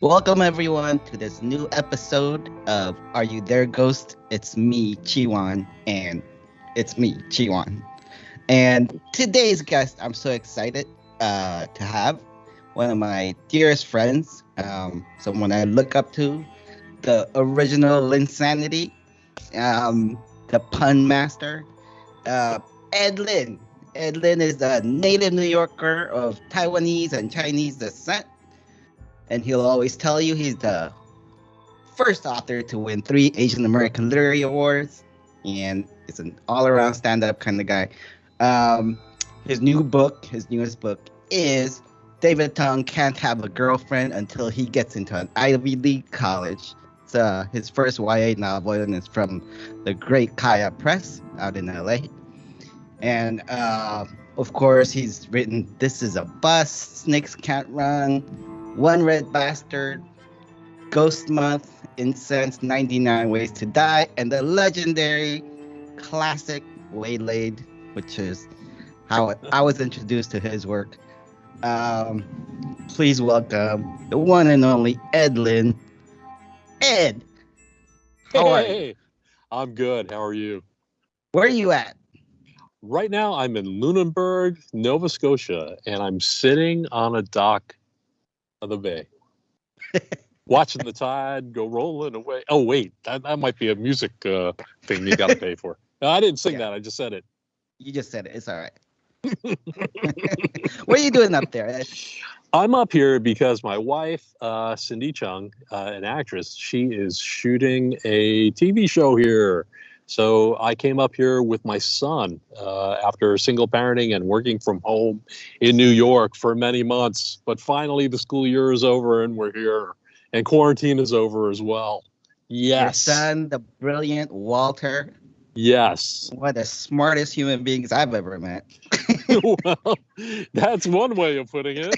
Welcome everyone to this new episode of Are You There, Ghost? It's me, Chiwan, and it's me, Chiwan. And today's guest, I'm so excited to have one of my dearest friends, someone I look up to, the original Insanity, the pun master, uh, Ed Lin. Ed Lin is a native New Yorker of Taiwanese and Chinese descent, and he'll always tell you he's the first author to win 3 Asian American Literary Awards, and is an all-around stand-up kind of guy. Um, his newest book, is David Tung Can't Have a Girlfriend Until He Gets into an Ivy League College. It's his first YA novel, and it's from the great Kaya Press out in LA. And of course, he's written This Is a Bust, Snakes Can't Run, One Red Bastard, Ghost Month, Incensed, 99 Ways to Die, and the legendary classic Waylaid, which is how I was introduced to his work. Please welcome the one and only Ed Lin. Ed, how are you? Hey, I'm good. How are you? Where are you at? Right now, I'm in Lunenburg, Nova Scotia, and I'm sitting on a dock of the bay, watching the tide go rolling away. Oh, wait, that might be a music thing you got to pay for. No, I didn't sing that. I just said it. You just said it. It's all right. What are you doing up there, Ed? I'm up here because my wife, Cindy Chung, an actress, she is shooting a TV show here. So I came up here with my son after single parenting and working from home in New York for many months. But finally, the school year is over and we're here. And quarantine is over as well. Yes. Your son, the brilliant Walter. Yes. One of the smartest human beings I've ever met. Well, that's one way of putting it.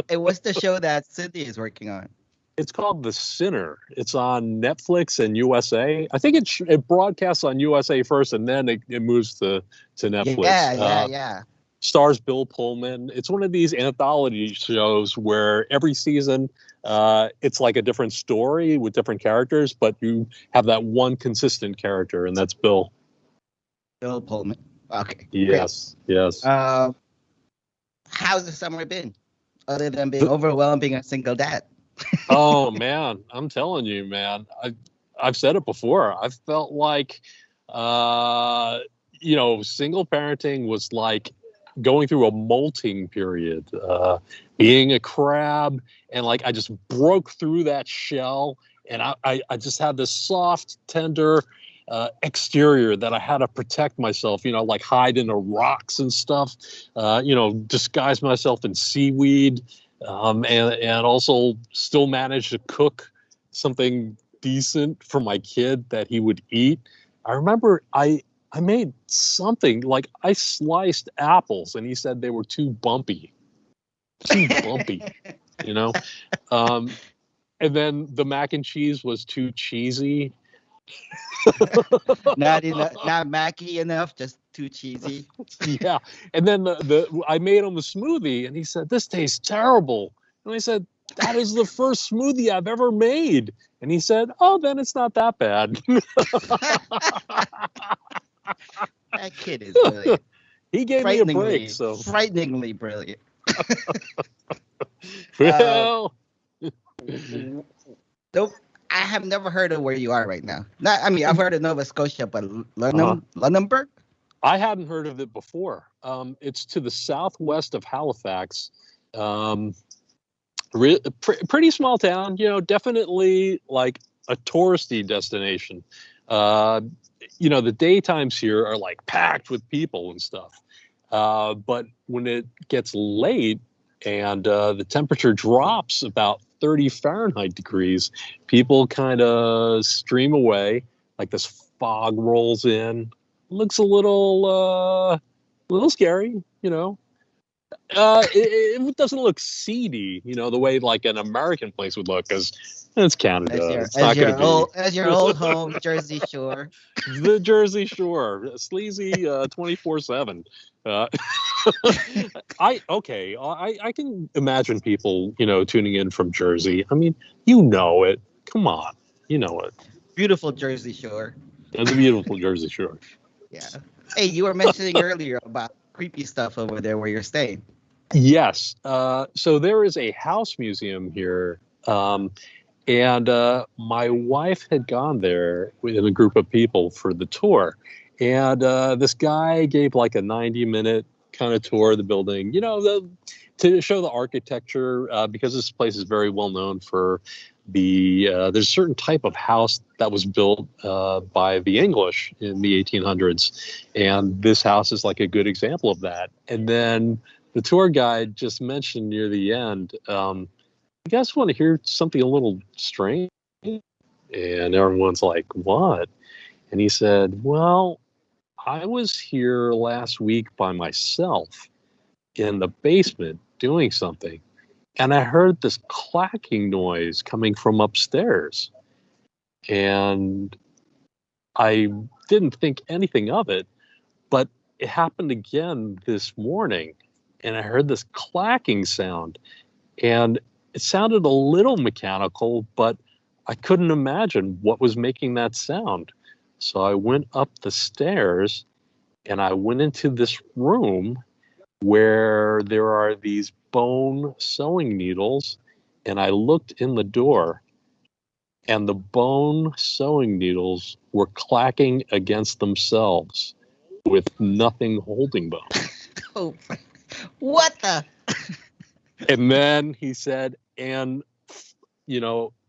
And what's the show that Cindy is working on? It's called The Sinner. It's on Netflix and USA. I think it broadcasts on USA first, and then it moves to Netflix. Yeah. Stars Bill Pullman. It's one of these anthology shows where every season it's like a different story with different characters, but you have that one consistent character, and that's Bill. Bill Pullman. Okay. Yes, great. yes. How's the summer been, other than being overwhelmed being a single dad? Oh man, I'm telling you, man. I've said it before. I felt like, single parenting was like going through a molting period, being a crab, and like I just broke through that shell, and I just had this soft, tender exterior that I had to protect myself, like hide in the rocks and stuff, disguise myself in seaweed, and also still manage to cook something decent for my kid that he would eat. I remember I made something like I sliced apples and he said they were too bumpy, and then the mac and cheese was too cheesy. Not Mackie enough, just too cheesy. Yeah. And then I made him a smoothie and he said, "This tastes terrible." And I said, "That is the first smoothie I've ever made." And he said, "Oh, then it's not that bad." That kid is brilliant. He gave me a break. So frighteningly brilliant. Well, nope. I have never heard of where you are right now. I've heard of Nova Scotia, but Lunenburg? I hadn't heard of it before. It's to the southwest of Halifax. Pretty small town, definitely like a touristy destination. The daytimes here are like packed with people and stuff. But when it gets late and the temperature drops about 30 Fahrenheit degrees, people kind of stream away, like this fog rolls in. Looks a little scary, It doesn't look seedy, the way like an American place would look, because it's Canada. It's not going to be as your old home, Jersey Shore. The Jersey Shore, sleazy 24/7. I can imagine people, tuning in from Jersey. I mean, you know it. Come on, you know it. Beautiful Jersey Shore. It's a beautiful Jersey Shore. Yeah. Hey, you were mentioning earlier about creepy stuff over there where you're staying. Yes. So there is a house museum here. And my wife had gone there with a group of people for the tour. And this guy gave like a 90-minute kind of tour of the building, to show the architecture, because this place is very well known for there's a certain type of house that was built by the English in the 1800s. And this house is like a good example of that. And then the tour guide just mentioned near the end, you guys want to hear something a little strange? And everyone's like, what? And he said, well, I was here last week by myself in the basement doing something. And I heard this clacking noise coming from upstairs. And I didn't think anything of it, but it happened again this morning. And I heard this clacking sound. And it sounded a little mechanical, but I couldn't imagine what was making that sound. So I went up the stairs and I went into this room where there are these bone sewing needles. And I looked in the door and the bone sewing needles were clacking against themselves with nothing holding them. Oh, what the? And then he said, and,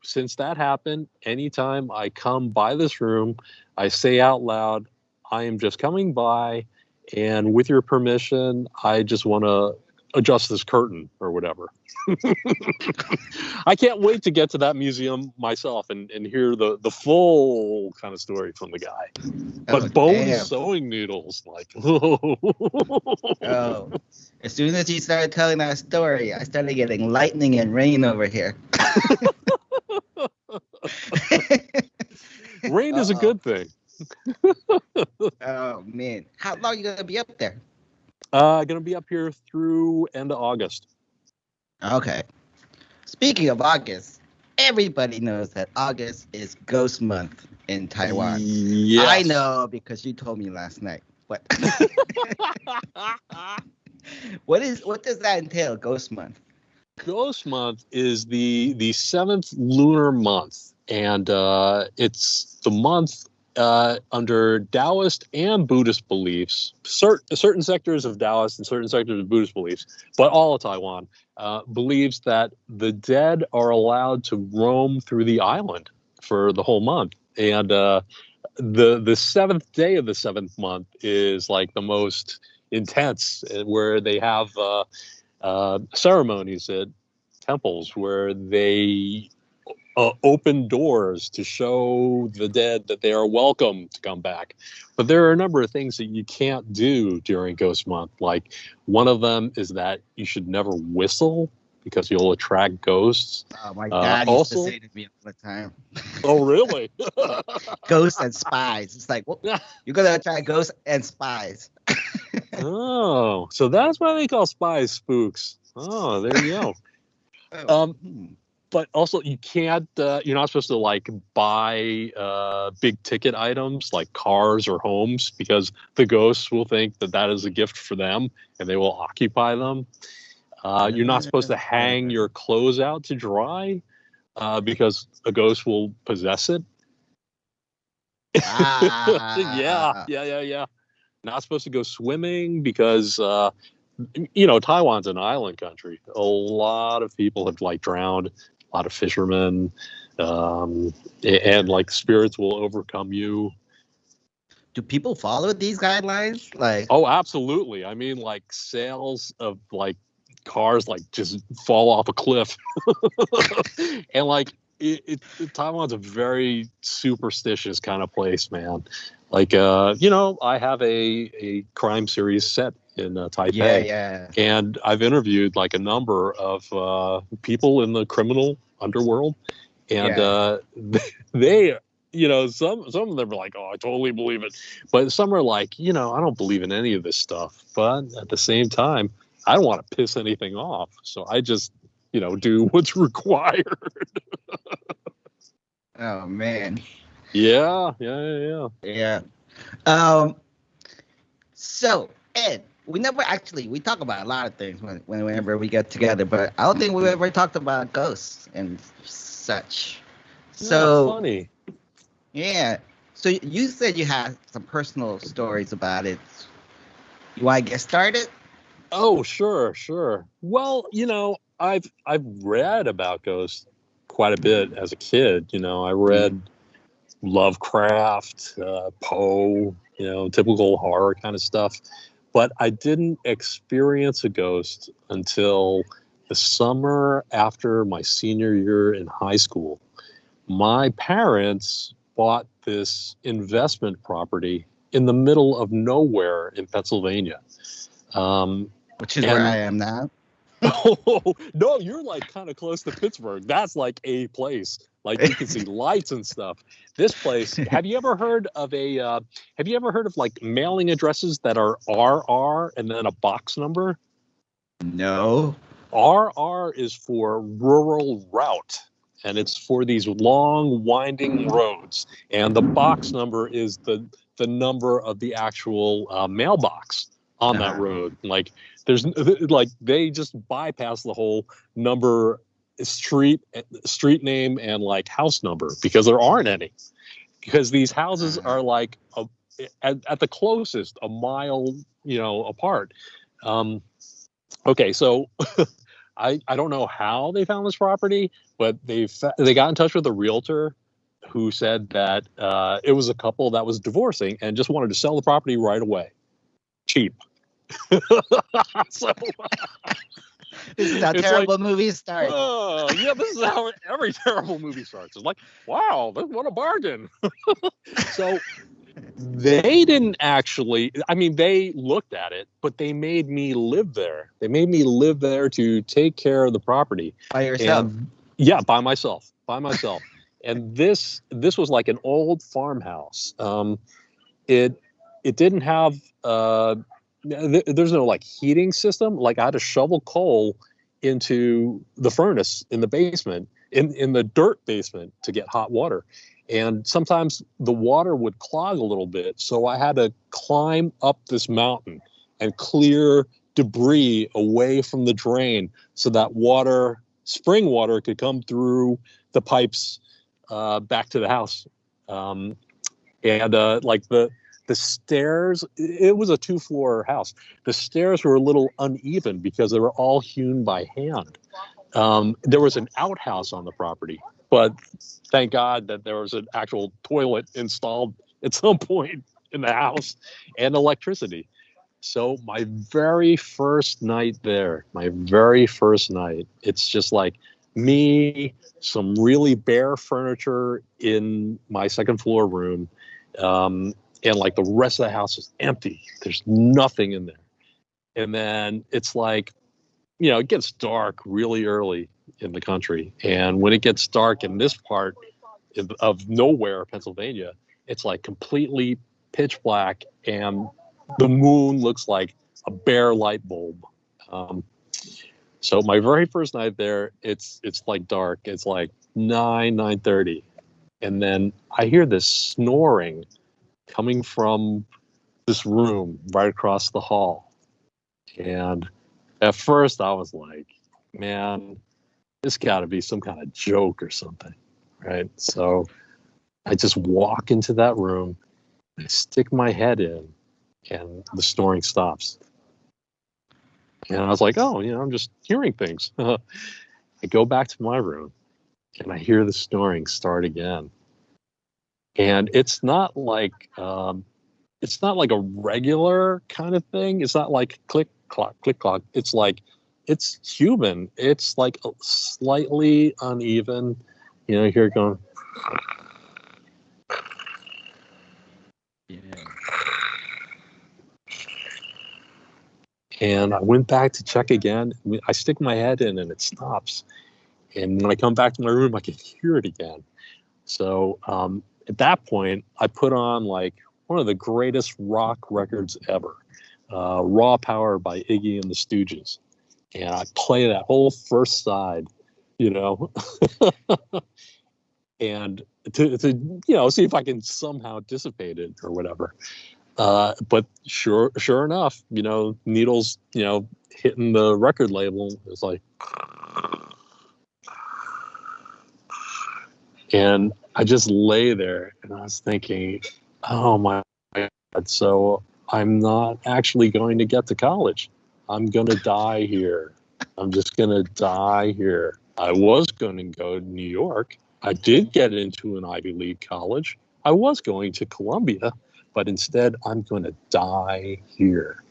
since that happened, anytime I come by this room, I say out loud, I am just coming by, and with your permission, I just want to adjust this curtain or whatever. I can't wait to get to that museum myself and hear the full kind of story from the guy. But bone sewing needles, like, oh. As soon as you started telling that story, I started getting lightning and rain over here. Rain is a good thing. Oh, man. How long are you going to be up there? Going to be up here through end of August. Okay. Speaking of August, everybody knows that August is Ghost Month in Taiwan. Yes. I know because you told me last night. What? What does that entail, Ghost Month? Ghost Month is the 7th lunar month, and it's the month under Taoist and Buddhist beliefs, certain sectors of Taoist and certain sectors of Buddhist beliefs, but all of Taiwan believes that the dead are allowed to roam through the island for the whole month. And the 7th day of the 7th month is like the most intense, where they have ceremonies at temples where they open doors to show the dead that they are welcome to come back. But there are a number of things that you can't do during Ghost Month. Like, one of them is that you should never whistle because you'll attract ghosts. Oh, my dad used to say to me all the time. Oh, really? Ghosts and spies. It's like, well, you're going to attract ghosts and spies. Oh, so that's why they call spies spooks. Oh, there you go. But also, you can't. You're not supposed to like buy big ticket items like cars or homes, because the ghosts will think that is a gift for them and they will occupy them. You're not supposed to hang your clothes out to dry because a ghost will possess it. Yeah. Not supposed to go swimming because Taiwan's an island country. A lot of people have like drowned. A lot of fishermen, and like spirits will overcome you. Do people follow these guidelines? Like, oh, absolutely. I mean, like sales of like cars like just fall off a cliff, and like Taiwan's a very superstitious kind of place, man. Like, I have a crime series set in Taipei, and I've interviewed like a number of people in the criminal underworld, and they some of them are like, oh, I totally believe it, but some are like, I don't believe in any of this stuff. But at the same time, I don't want to piss anything off, so I just do what's required. Oh man. Yeah. Yeah. Um. So Ed, we talk about a lot of things whenever we get together, but I don't think we ever talked about ghosts and such. Yeah, So funny. yeah. So you said you had some personal stories about it. You want to get started? Oh, sure. Well, I've read about ghosts quite a bit as a kid. I read Lovecraft, Poe, typical horror kind of stuff. But I didn't experience a ghost until the summer after my senior year in high school. My parents bought this investment property in the middle of nowhere in Pennsylvania. Which is where I And am now. oh, no, you're like kind of close to Pittsburgh. That's like a place. Like you can see lights and stuff. This place, have you ever heard of like mailing addresses that are RR and then a box number? No. RR is for rural route, and it's for these long winding roads. And the box number is the number of the actual mailbox on that road. Like they just bypass the whole number, street name, and like house number, because there aren't any, because these houses are like at the closest a mile apart. Okay, so I don't know how they found this property, but they got in touch with a realtor who said that it was a couple that was divorcing and just wanted to sell the property right away, cheap. So this is how terrible movies start. Oh, yeah, this is how every terrible movie starts. It's like, wow, what a bargain. So they didn't actually, they looked at it, but they made me live there. They made me live there to take care of the property. By yourself? Yeah, by myself. And this was like an old farmhouse. It didn't have, there's no like heating system. Like I had to shovel coal into the furnace in the basement, in the dirt basement, to get hot water. And sometimes the water would clog a little bit. So I had to climb up this mountain and clear debris away from the drain so that spring water could come through the pipes back to the house. Like the stairs, it was a 2-floor house. The stairs were a little uneven because they were all hewn by hand. There was an outhouse on the property, but thank God that there was an actual toilet installed at some point in the house and electricity. So my very first night there, it's just like me, some really bare furniture in my second floor room. And like the rest of the house is empty. There's nothing in there. And then it's like, it gets dark really early in the country. And when it gets dark in this part of nowhere, Pennsylvania, it's like completely pitch black, and the moon looks like a bare light bulb. So my very first night there, it's like dark. It's like 9:30. And then I hear this snoring coming from this room right across the hall. And at first I was like, man, this got to be some kind of joke or something, right? So I just walk into that room, I stick my head in, and the snoring stops. And I was like, oh, I'm just hearing things. I go back to my room, and I hear the snoring start again. And it's not like a regular kind of thing. It's not like click clock. It's like, it's human. It's like slightly uneven. You hear it going. Yeah. And I went back to check again. I stick my head in and it stops. And when I come back to my room, I can hear it again. So at that point, I put on like one of the greatest rock records ever, Raw Power by Iggy and the Stooges. And I play that whole first side, you know, and to see if I can somehow dissipate it or whatever. But sure enough, needles, hitting the record label. It's like, and I just lay there and I was thinking, oh my God, so I'm not actually going to get to college. I'm going to die here. I'm just going to die here. I was going to go to New York. I did get into an Ivy League college. I was going to Columbia, but instead I'm going to die here.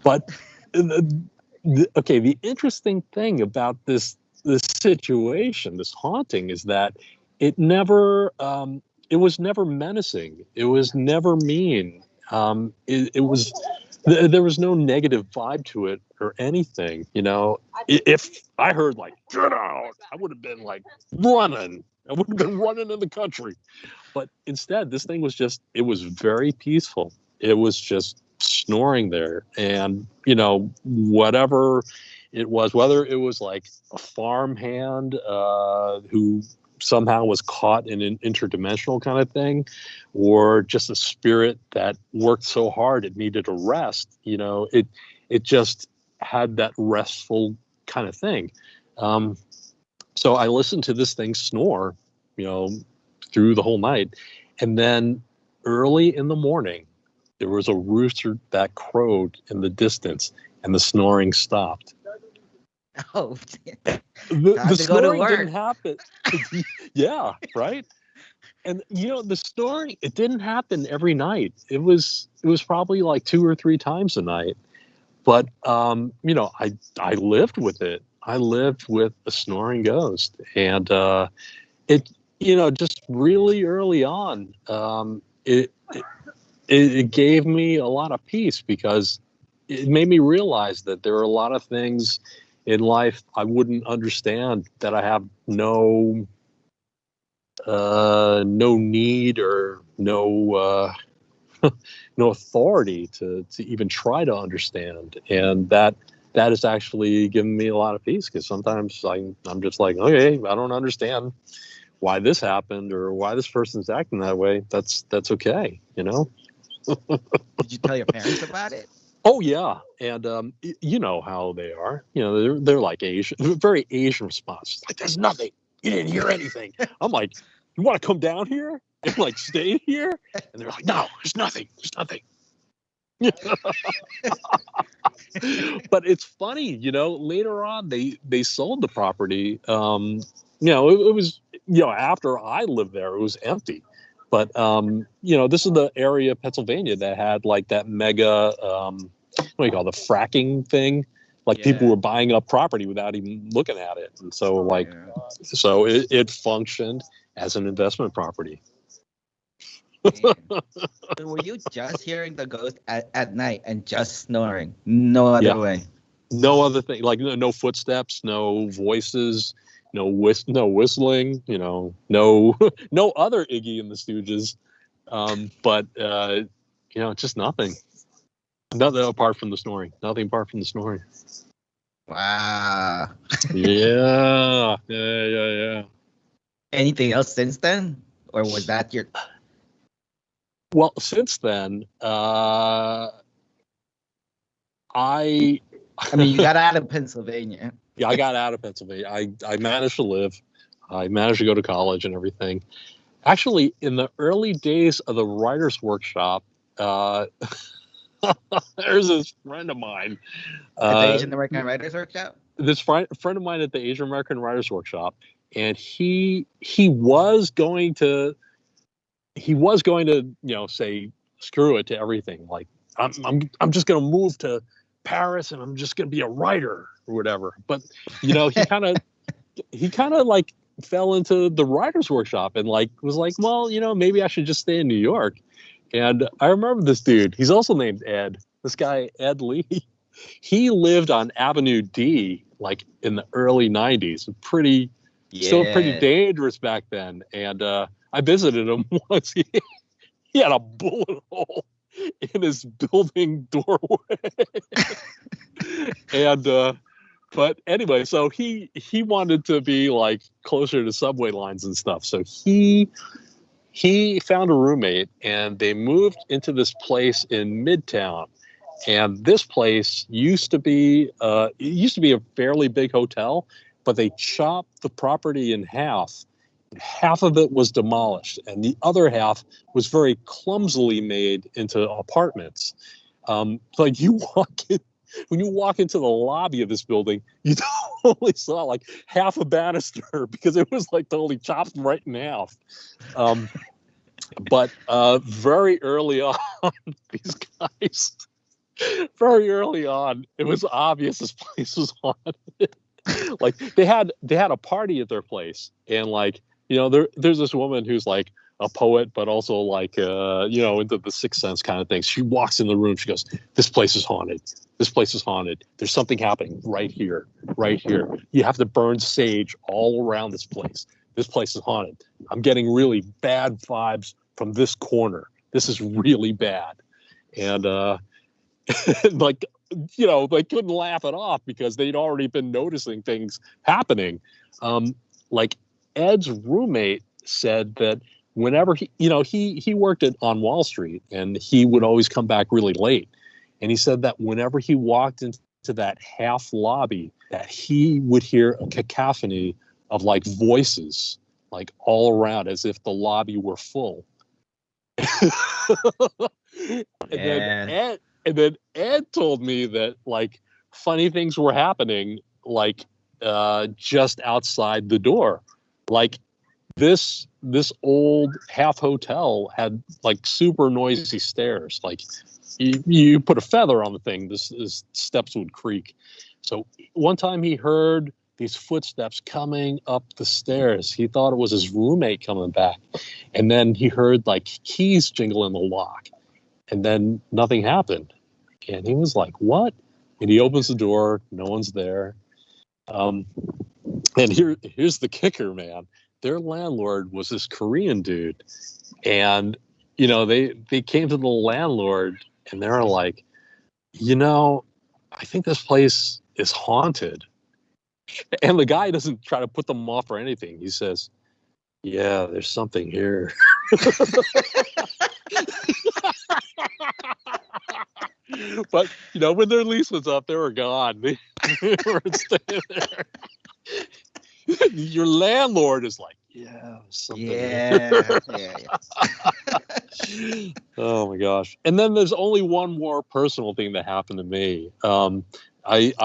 But the interesting thing about this situation, this haunting, is that it never, it was never menacing. It was never mean. It was, there was no negative vibe to it or anything. If I heard like, get out, I would have been like running. I would have been running in the country. But instead, this thing was just, it was very peaceful. It was just snoring there. And, whatever it was, whether it was like a farmhand who somehow was caught in an interdimensional kind of thing, or just a spirit that worked so hard it needed a rest, it just had that restful kind of thing. So I listened to this thing snore, through the whole night. And then early in the morning, there was a rooster that crowed in the distance and the snoring stopped. Oh, the snoring didn't happen. Yeah, right. And the snoring, it didn't happen every night. It was probably like 2 or 3 times a night. But I lived with it. I lived with a snoring ghost, and it just really early on, it gave me a lot of peace, because it made me realize that there are a lot of things in life I wouldn't understand, that I have no need or no no authority to even try to understand. And that has actually given me a lot of peace, because sometimes I'm just like, okay, I don't understand why this happened or why this person's acting that way. That's okay, Did you tell your parents about it? Oh yeah, and you know how they are. They're like Asian, very Asian response. Like, there's nothing. You didn't hear anything. I'm like, you want to come down here and like stay here? And they're like, no, there's nothing. There's nothing. But it's funny, later on they sold the property. It was, after I lived there, it was empty. But this is the area of Pennsylvania that had like that mega what do you call the fracking thing? Like, people were buying up property without even looking at it. And so so it functioned as an investment property. So were you just hearing the ghost at night and just snoring? No other way? No other thing. Like, no footsteps, no voices, no whistling, no no other Iggy and the Stooges. But just nothing. Nothing apart from the snoring. Nothing apart from the snoring. Wow. Yeah. Anything else since then? Or was that your... Well, since then, I mean, you got out of Pennsylvania. Yeah, I got out of Pennsylvania. I managed to live. I managed to go to college and everything. Actually, in the early days of the writer's workshop, there's this friend of mine. At the Asian American Writers Workshop? This friend of mine at the Asian American Writers Workshop, and he was going to say screw it to everything. Like, I'm just going to move to Paris and I'm just going to be a writer or whatever. But he kind of like fell into the writer's workshop and like was like, well, maybe I should just stay in New York. And I remember this dude. He's also named Ed. This guy, Ed Lin. He lived on Avenue D, like in the early 90s. Still pretty dangerous back then. And I visited him once. He had a bullet hole in his building doorway. And but anyway, so he wanted to be like closer to subway lines and stuff. So he found a roommate, and they moved into this place in Midtown. And this place used to be a fairly big hotel, but they chopped the property in half. Half of it was demolished, and the other half was very clumsily made into apartments. Like when you walk into the lobby of this building, you only saw like half a banister because it was like totally chopped right in half. But very early on, these guys, very early on, it was obvious this place was haunted. Like they had a party at their place, and like, there's this woman who's like a poet, but also like into the Sixth Sense kind of thing. She walks in the room, she goes, "This place is haunted. This place is haunted. There's something happening right here, right here. You have to burn sage all around this place. This place is haunted. I'm getting really bad vibes from this corner. This is really bad." And like, they couldn't laugh it off because they'd already been noticing things happening. Like Ed's roommate said that whenever he worked on Wall Street, and he would always come back really late. And he said that whenever he walked into that half lobby, that he would hear a cacophony of like voices like all around, as if the lobby were full. And then Ed told me that like funny things were happening like just outside the door. Like this old half hotel had like super noisy stairs. Like you put a feather on the thing, this steps would creak. So one time he heard these footsteps coming up the stairs. He thought it was his roommate coming back. And then he heard like keys jingle in the lock. And then nothing happened. And he was like, "What?" And he opens the door. No one's there. And here's the kicker, man. Their landlord was this Korean dude. And, they came to the landlord, and they were like, "I think this place is haunted." And the guy doesn't try to put them off or anything. He says, "Yeah, there's something here." But, when their lease was up, they were gone. They were staying there. Your landlord is like, "Yeah, something here." Yeah. Oh my gosh. And then there's only one more personal thing that happened to me. I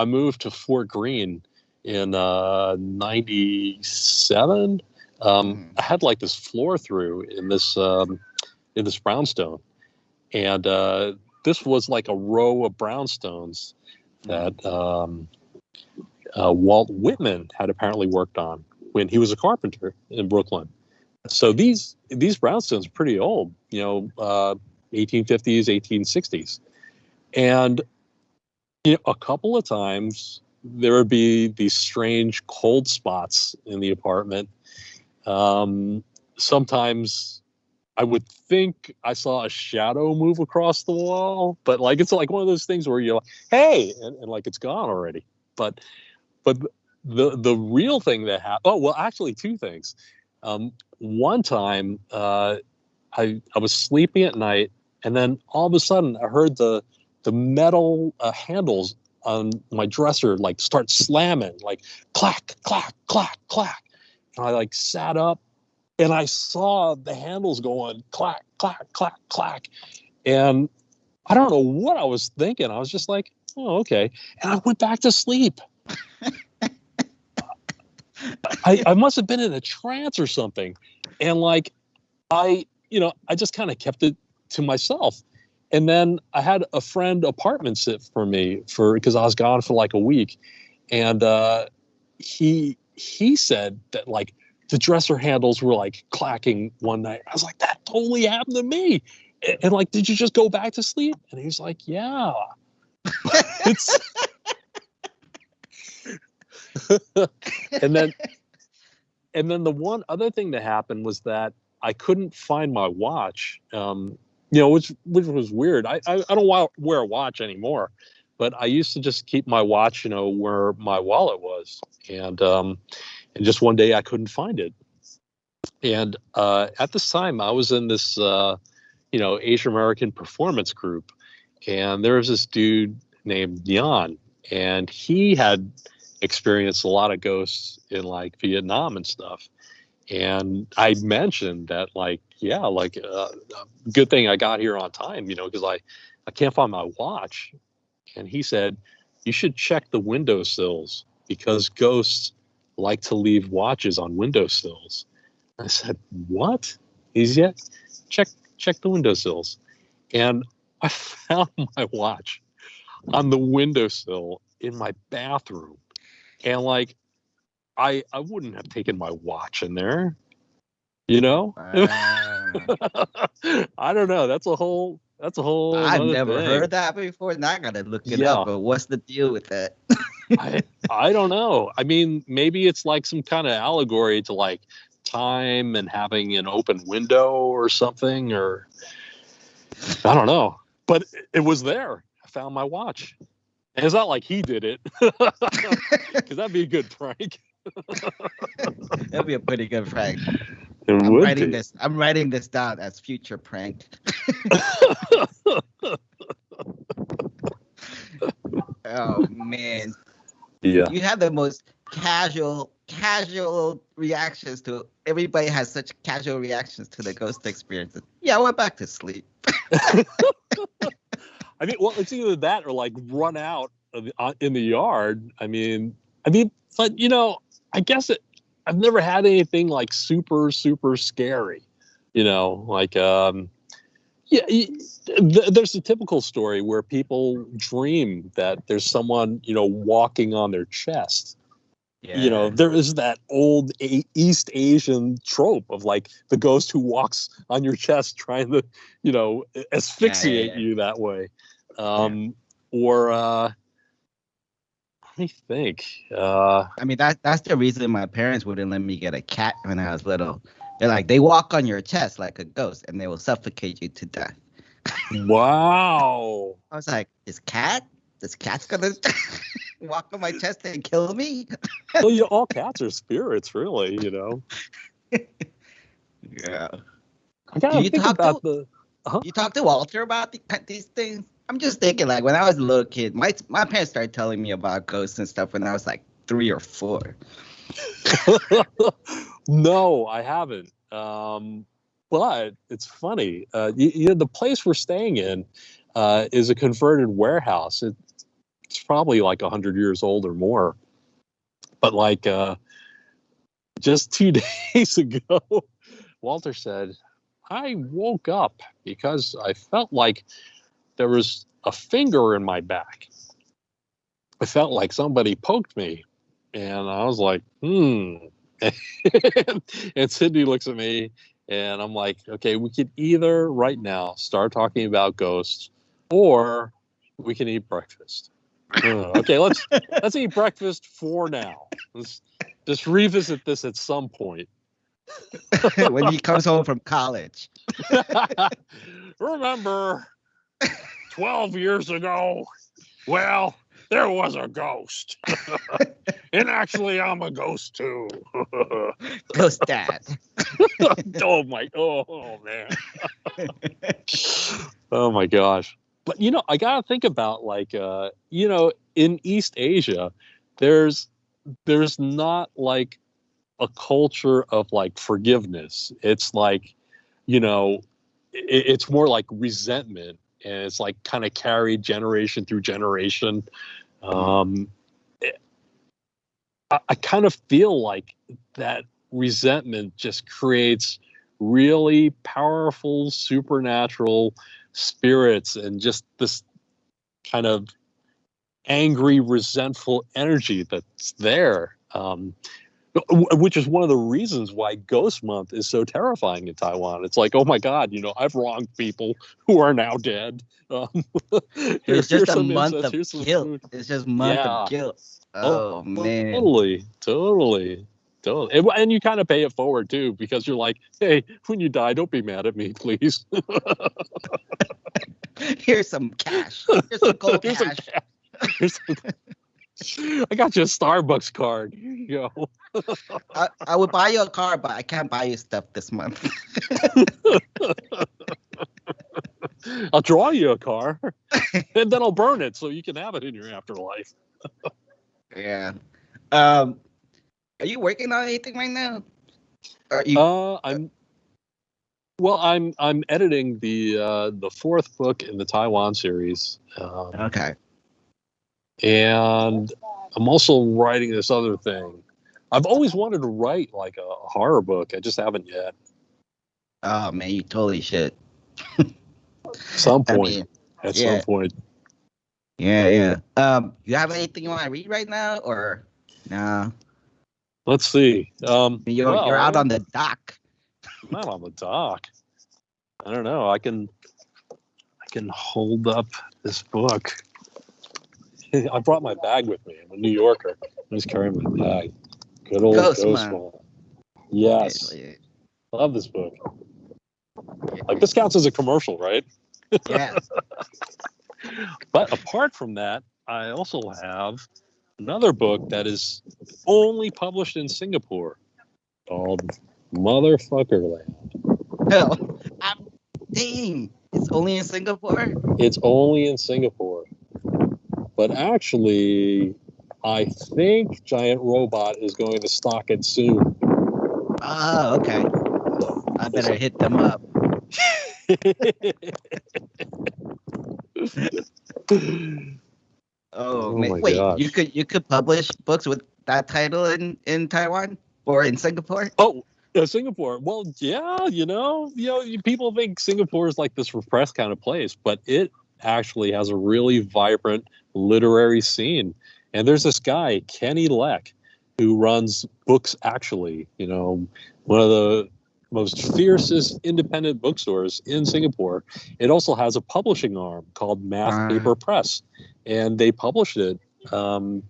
moved to Fort Greene in 97. I had like this floor through in this brownstone. And this was like a row of brownstones that Walt Whitman had apparently worked on when he was a carpenter in Brooklyn. So these brownstones are pretty old, 1850s, 1860s. And a couple of times there would be these strange cold spots in the apartment. Sometimes I would think I saw a shadow move across the wall, but like it's like one of those things where you're like, "Hey," and like it's gone already. But the real thing that happened. Oh well, actually, two things. One time, I was sleeping at night, and then all of a sudden, I heard the metal handles on my dresser like start slamming, like clack, clack, clack, clack. And I like sat up, and I saw the handles going clack, clack, clack, clack. And I don't know what I was thinking. I was just like, "Oh, okay." And I went back to sleep. I must have been in a trance or something. And like, I just kind of kept it to myself. And then I had a friend apartment sit for me because I was gone for like a week. And he said that like the dresser handles were like clacking one night. I was like, "That totally happened to me." And like, "Did you just go back to sleep?" And he was like, "Yeah." It's and then the one other thing that happened was that I couldn't find my watch. Which was weird. I don't wear a watch anymore, but I used to just keep my watch, where my wallet was, and just one day I couldn't find it. And at this time, I was in this Asian American performance group, and there was this dude named Jan, and he had experienced a lot of ghosts in like Vietnam and stuff. And I mentioned that, good thing I got here on time, because I can't find my watch. And he said, you should check the windowsills because ghosts like to leave watches on windowsills. I said, what? He's check the windowsills. And I found my watch on the windowsill in my bathroom. And I wouldn't have taken my watch in there, Wow. I don't know. That's a whole I've never thing. heard that before. Now I gotta look it up. But what's the deal with that? I don't know. I mean, maybe it's like some kind of allegory to like time and having an open window or something, or I don't know. But it was there. I found my watch. And it's not like he did it, because that'd be a good prank. That'd be a pretty good prank. I'm writing this down as future prank. Oh man. Yeah. You have the most casual reactions to everybody has such casual reactions to the ghost experiences. Yeah, I went back to sleep. I mean, well, it's either that or like run out in the yard. I mean, but I guess I've never had anything like super, super scary, there's a typical story where people dream that there's someone, walking on their chest. Yeah. There is that old East Asian trope of like the ghost who walks on your chest trying to, asphyxiate you that way. Or let me think. That's the reason my parents wouldn't let me get a cat when I was little. They're like, they walk on your chest like a ghost and they will suffocate you to death. Wow. I was like, this cat's gonna walk on my chest and kill me? Well, all cats are spirits, really, Yeah. I gotta think about You talk to Walter about these things? I'm just thinking, like, when I was a little kid, my parents started telling me about ghosts and stuff when I was like 3 or 4. No, I haven't. But it's funny. The place we're staying in is a converted warehouse. It's probably like 100 years old or more. But like just 2 days ago, Walter said, I woke up because I felt like there was a finger in my back. I felt like somebody poked me. And I was like, And Sydney looks at me and I'm like, okay, we could either right now start talking about ghosts or we can eat breakfast. Okay, let's eat breakfast for now. Let's just revisit this at some point. When he comes home from college. Remember 12 years ago? Well, there was a ghost. And actually, I'm a ghost too. Ghost dad. Oh man. Oh my gosh. But I gotta think about in East Asia, there's not like a culture of like forgiveness. It's like, it's more like resentment, and it's like kind of carried generation through generation. I kind of feel like that resentment just creates really powerful supernatural spirits and just this kind of angry, resentful energy that's there, which is one of the reasons why Ghost Month is so terrifying in Taiwan. It's like, oh my God, I've wronged people who are now dead. It's just a month of guilt. It's just a month of guilt. Oh man, totally. Totally. And you kind of pay it forward too, because you're like, hey, when you die, don't be mad at me, please. Here's some cash. Here's some cold Here's some cash. Here's some- I got you a Starbucks card. Here you go. I would buy you a car, but I can't buy you stuff this month. I'll draw you a car, and then I'll burn it so you can have it in your afterlife. Yeah. Are you working on anything right now? Are you? I'm editing the fourth book in the Taiwan series. Okay. And I'm also writing this other thing. I've always wanted to write like a horror book. I just haven't yet. Oh man, you totally should. Some point. Some point. Yeah. You have anything you want to read right now, or no? Let's see. You're out on the dock. I'm out on the dock. I don't know. I can hold up this book. I brought my bag with me. I'm a New Yorker. I'm just carrying my bag. Good old Ghost Man. Yes. Love this book. Like, this counts as a commercial, right? Yeah. But apart from that, I also have another book that is only published in Singapore called Motherfucker Land. No. Dang. It's only in Singapore? It's only in Singapore. But actually, I think Giant Robot is going to stock it soon. Oh, okay. So I better hit them up. Oh man! Wait, gosh. you could publish books with that title in Taiwan or in Singapore? Oh, Singapore. Well, yeah, people think Singapore is like this repressed kind of place, but it actually has a really vibrant literary scene. And there's this guy, Kenny Leck, who runs Books Actually, one of the most fiercest independent bookstores in Singapore. It also has a publishing arm called Math Paper Press, and they published it.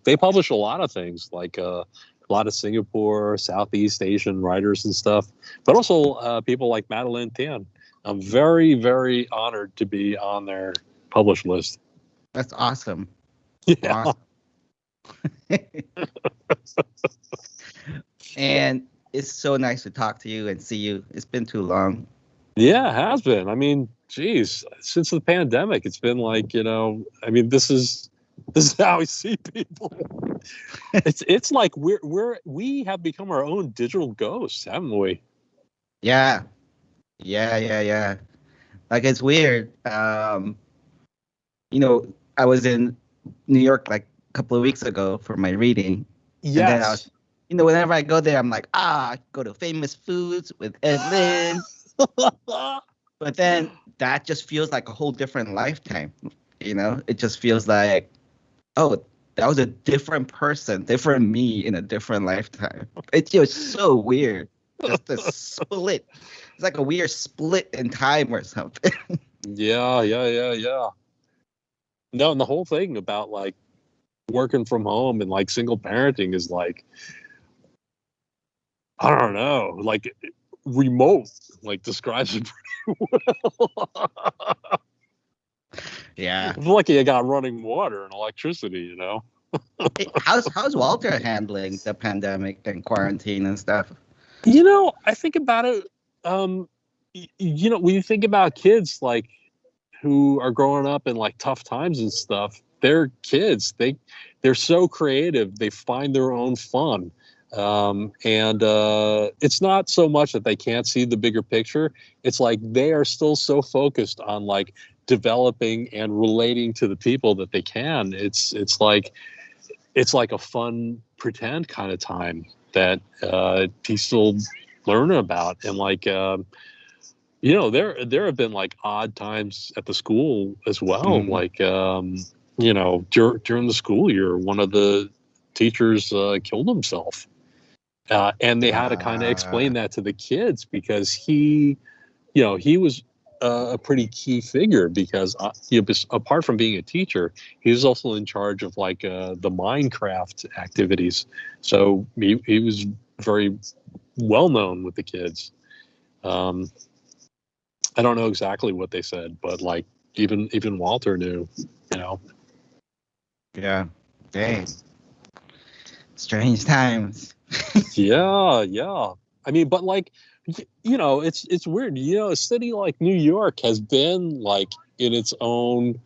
They publish a lot of things, like a lot of Singapore, Southeast Asian writers and stuff, but also people like Madeline Tian. I'm very, very honored to be on their published list. That's awesome. Yeah. Awesome. And it's so nice to talk to you and see you. It's been too long. Yeah, it has been. I mean, geez, since the pandemic, it's been like, this is how I see people. It's like we have become our own digital ghosts, haven't we? Yeah. Like, it's weird. I was in New York like a couple of weeks ago for my reading. Yes. And then I was, whenever I go there, I'm like, I go to Famous Foods with Ed Lin. But then that just feels like a whole different lifetime. It just feels like, oh, that was a different person, different me in a different lifetime. It's so weird. Just a split. It's like a weird split in time or something. Yeah. No, and the whole thing about like working from home and like single parenting is like, I don't know, like remote, like describes it pretty well. Yeah. I'm lucky I got running water and electricity, How's Walter handling the pandemic and quarantine and stuff? I think about it. When you think about kids like who are growing up in like tough times and stuff, they're kids. They're so creative. They find their own fun. And it's not so much that they can't see the bigger picture. It's like they are still so focused on like developing and relating to the people that they can. It's like a fun pretend kind of time that he's still learning about. And like there have been like odd times at the school as well. Mm-hmm. Like during the school year, one of the teachers killed himself. And they had to kind of explain that to the kids because he was a pretty key figure because apart from being a teacher, he was also in charge of like the Minecraft activities. So he was very well known with the kids. I don't know exactly what they said, but like even Walter knew, you know. Yeah. Dang. Strange times. Yeah. I mean, but like, you know, it's weird. You know, a city like New York has been like in its own.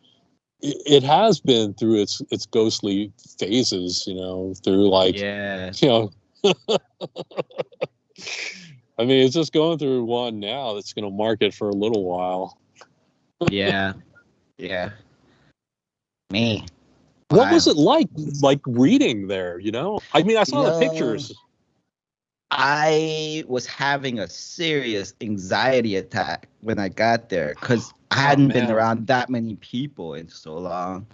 It has been through its ghostly phases. You know, through like, Yeah. you know. I mean, it's just going through one now that's going to mark it for a little while. Yeah. Yeah. Me. What was Wow. it like reading there? You know, I mean, I You saw the know, pictures. I was having a serious anxiety attack when I got there because I Oh hadn't been man. around that many people in so long,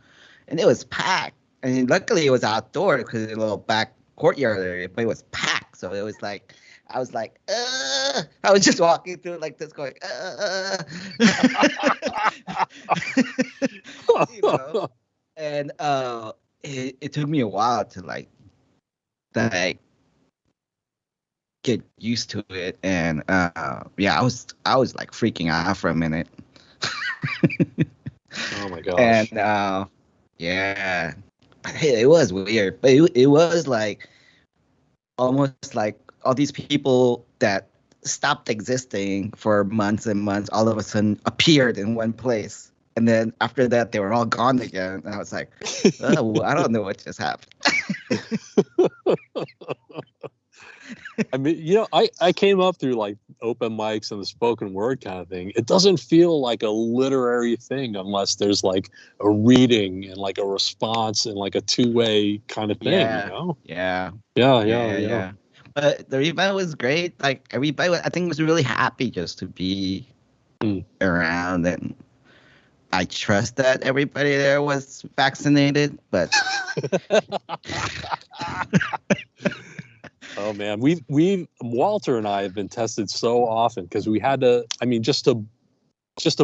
and it was packed. And luckily, it was outdoor because a little back courtyard area, but it was packed. So it was like I was like, I was just walking through like this, going, you know. And it took me a while to like get used to it, and yeah, I was like freaking out for a minute. Oh my gosh. And yeah, but hey, it was weird, but it was like almost like all these people that stopped existing for months and months all of a sudden appeared in one place, and then after that they were all gone again, and I was like, oh, I don't know what just happened. I mean, you know, I came up through like open mics and the spoken word kind of thing. It doesn't feel like a literary thing unless there's like a reading and like a response and like a two-way kind of thing, Yeah, you know? yeah. Yeah. But the event was great. Like everybody, I think, was really happy just to be Mm. around, and I trust that everybody there was vaccinated. But Oh man, we Walter and I have been tested so often because we had to. I mean, just to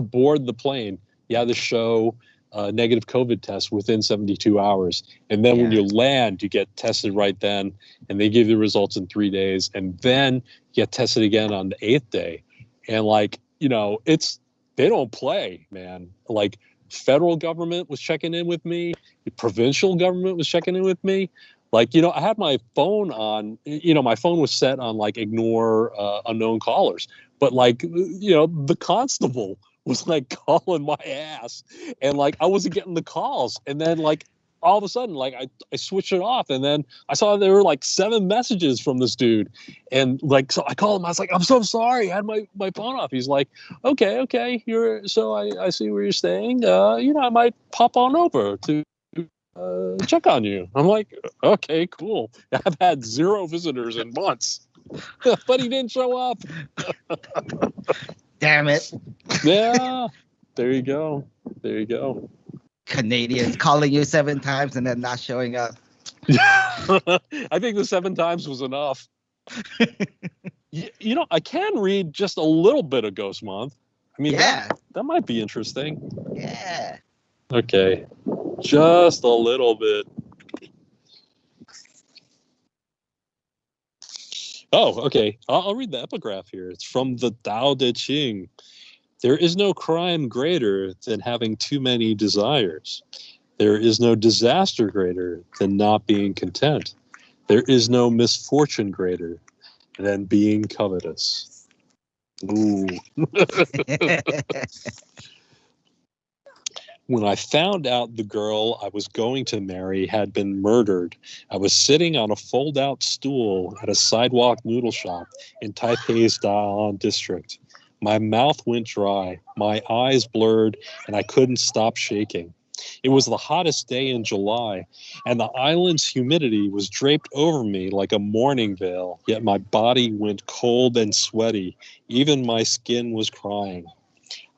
board the plane, you had to show a negative COVID test within 72 hours, and then when yeah, you land, you get tested right then, and they give you the results in 3 days, and then you get tested again on the 8th day, and like you know, they don't play, man. Like federal government was checking in with me, the provincial government was checking in with me. Like, you know, I had my phone on, you know, my phone was set on like ignore unknown callers. But like, you know, the constable was like calling my ass and like I wasn't getting the calls. And then like all of a sudden, like I switched it off and then I saw there were like 7 messages from this dude. And like, so I called him. I was like, I'm so sorry. I had my phone off. He's like, okay. I see where you're staying. You know, I might pop on over to check on you. I'm like, okay, cool. I've had 0 visitors in months, but he didn't show up. damn it, Yeah, there you go. Canadians calling you 7 times and then not showing up. I think the 7 times was enough. You know, I can read just a little bit of Ghost Month. I mean, Yeah, that might be interesting. yeah. Okay, just a little bit. Oh, okay. I'll read the epigraph here. It's from the Tao Te Ching. There is no crime greater than having too many desires. There is no disaster greater than not being content. There is no misfortune greater than being covetous. Ooh. When I found out the girl I was going to marry had been murdered, I was sitting on a fold-out stool at a sidewalk noodle shop in Taipei's Da'an district. My mouth went dry, my eyes blurred, and I couldn't stop shaking. It was the hottest day in July, and the island's humidity was draped over me like a mourning veil, yet my body went cold and sweaty. Even my skin was crying.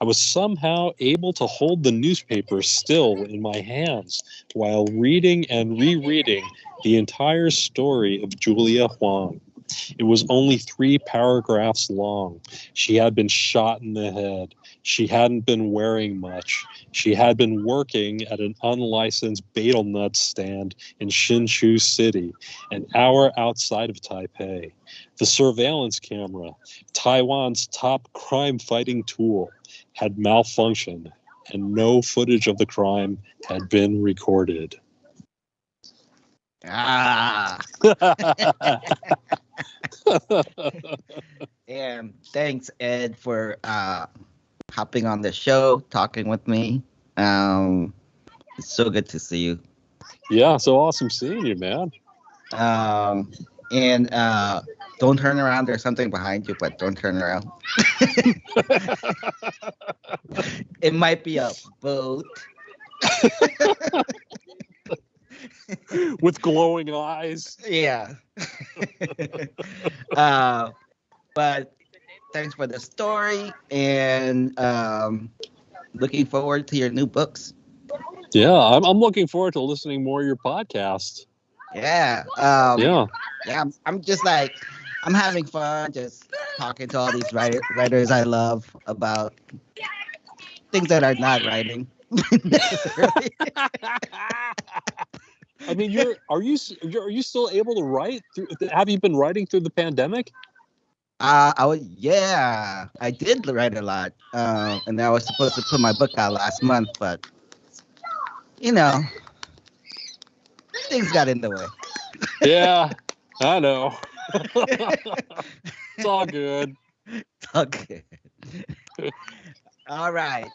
I was somehow able to hold the newspaper still in my hands while reading and rereading the entire story of Julia Huang. It was only 3 paragraphs long. She had been shot in the head. She hadn't been wearing much. She had been working at an unlicensed betel nut stand in Hsinchu City, an hour outside of Taipei. The surveillance camera, Taiwan's top crime-fighting tool, had malfunctioned, and no footage of the crime had been recorded. Ah. And thanks, Ed, for hopping on the show, talking with me. It's so good to see you. Yeah, so awesome seeing you, man. And don't turn around. There's something behind you, but don't turn around. It might be a boat. With glowing eyes. Yeah. But thanks for the story, and looking forward to your new books. Yeah, I'm looking forward to listening more of your podcast. Yeah. Yeah. Yeah. I'm just like, I'm having fun just talking to all these writers I love about things that are not writing necessarily. I mean, are you still able to write? Have you been writing through the pandemic? I did write a lot, and I was supposed to put my book out last month, but things got in the way. Yeah, I know. It's all good. Okay. All right.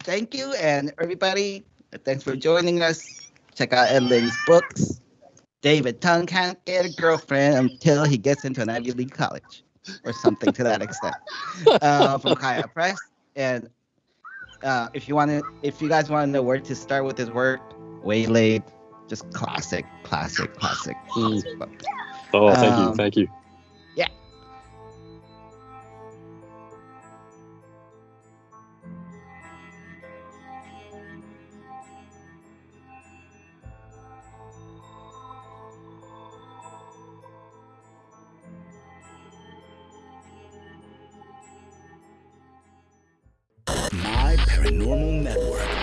Thank you, and everybody, thanks for joining us. Check out Ed Lin's books. David Tung can't get a girlfriend until he gets into an Ivy League college, or something to that extent. From Kaya Press. And if you guys want to know where to start with his work, Waylaid, just classic book. Oh, thank you. Yeah. My Paranormal Network.